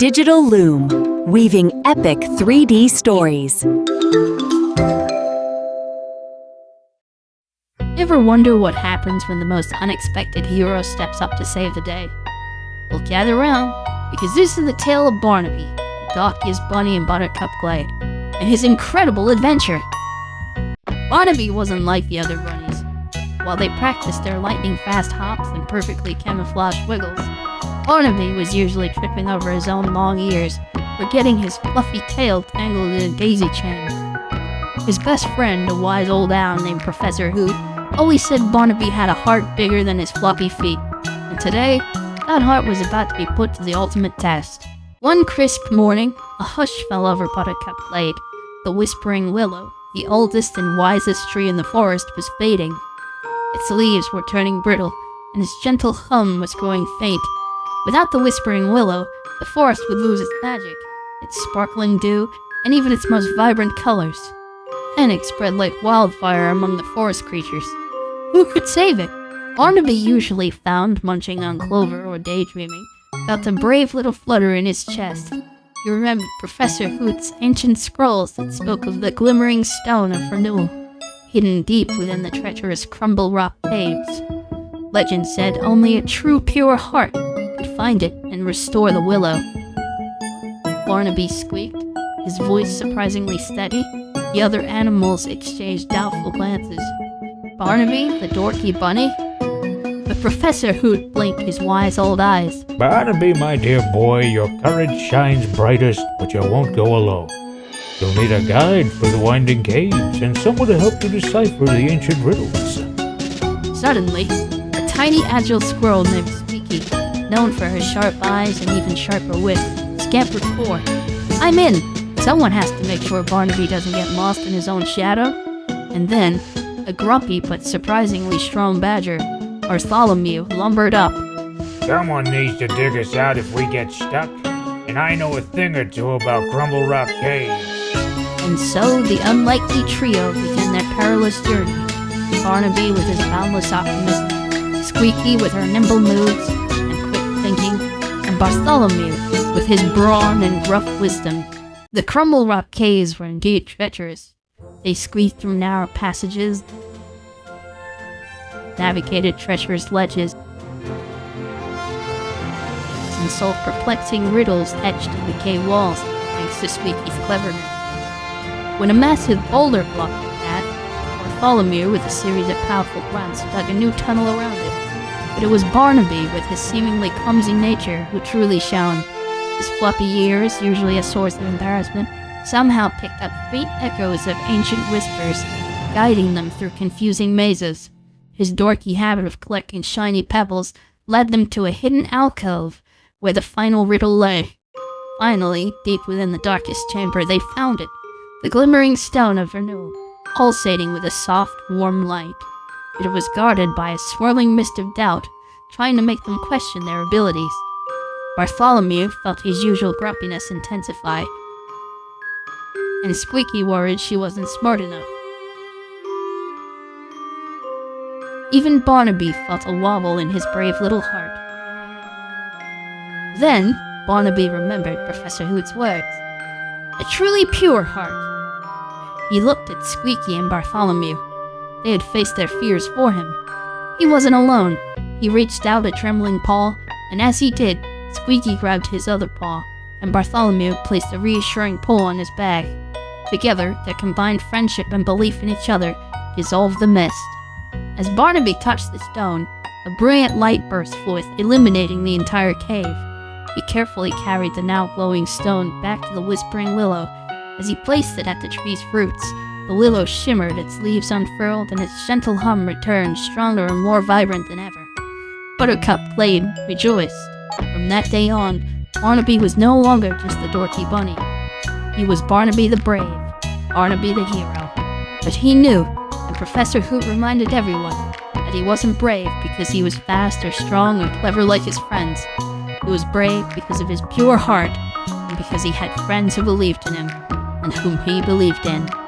Digital Loom, weaving epic 3D stories. Ever wonder what happens when the most unexpected hero steps up to save the day? Well, gather round, because this is the tale of Barnaby, the dorkiest bunny in Buttercup Glade, and his incredible adventure. Barnaby wasn't like the other bunnies. While they practiced their lightning-fast hops and perfectly camouflaged wiggles, Barnaby was usually tripping over his own long ears or getting his fluffy tail tangled in a daisy chain. His best friend, a wise old owl named Professor Hoot, always said Barnaby had a heart bigger than his floppy feet, and today, that heart was about to be put to the ultimate test. One crisp morning, a hush fell over Buttercup Glade. The Whispering Willow, the oldest and wisest tree in the forest, was fading. Its leaves were turning brittle, and its gentle hum was growing faint. Without the Whispering Willow, the forest would lose its magic, its sparkling dew, and even its most vibrant colors. Panic spread like wildfire among the forest creatures. Who could save it? Barnaby, usually found munching on clover or daydreaming, felt a brave little flutter in his chest. He remembered Professor Hoot's ancient scrolls that spoke of the Glimmering Stone of Renewal, hidden deep within the treacherous Crumble-rock Caves. Legend said only a true pure heart could find it and restore the willow. Barnaby squeaked, his voice surprisingly steady. The other animals exchanged doubtful glances. Barnaby, the dorky bunny? But Professor Hoot blinked his wise old eyes. Barnaby, my dear boy, your courage shines brightest, but you won't go alone. You'll need a guide through the winding caves and someone to help you decipher the ancient riddles. Suddenly, a tiny agile squirrel named Squeaky, known for her sharp eyes and even sharper wit, scampered forward. I'm in! Someone has to make sure Barnaby doesn't get lost in his own shadow. And then, a grumpy but surprisingly strong badger, Bartholomew, lumbered up. Someone needs to dig us out if we get stuck, and I know a thing or two about Crumble-rock Caves. And so the unlikely trio began their perilous journey. Barnaby with his boundless optimism, Squeaky with her nimble moves and quick thinking, and Bartholomew with his brawn and gruff wisdom. The Crumble-rock Caves were indeed treacherous. They squeezed through narrow passages, navigated treacherous ledges, and solved perplexing riddles etched in the cave walls, thanks to Squeaky's cleverness. When a massive boulder blocked the path, Bartholomew, with a series of powerful grunts, dug a new tunnel around it. But it was Barnaby, with his seemingly clumsy nature, who truly shone. His floppy ears, usually a source of embarrassment, somehow picked up faint echoes of ancient whispers, guiding them through confusing mazes. His dorky habit of collecting shiny pebbles led them to a hidden alcove, where the final riddle lay. Finally, deep within the darkest chamber, they found it, the Glimmering Stone of Renewal, pulsating with a soft, warm light. It was guarded by a swirling mist of doubt, trying to make them question their abilities. Bartholomew felt his usual grumpiness intensify, and Squeaky worried she wasn't smart enough. Even Barnaby felt a wobble in his brave little heart. Then, Barnaby remembered Professor Hoot's words. A truly pure heart. He looked at Squeaky and Bartholomew. They had faced their fears for him. He wasn't alone. He reached out a trembling paw, and as he did, Squeaky grabbed his other paw, and Bartholomew placed a reassuring pull on his bag. Together, their combined friendship and belief in each other dissolved the mist. As Barnaby touched the stone, a brilliant light burst forth, illuminating the entire cave. He carefully carried the now glowing stone back to the Whispering Willow. As he placed it at the tree's roots, the willow shimmered, its leaves unfurled, and its gentle hum returned, stronger and more vibrant than ever. Buttercup Glade rejoiced. From that day on, Barnaby was no longer just the dorky bunny. He was Barnaby the brave, Barnaby the hero. But he knew, and Professor Hoot reminded everyone, that he wasn't brave because he was fast or strong or clever like his friends. He was brave because of his pure heart, and because he had friends who believed in him, and whom he believed in.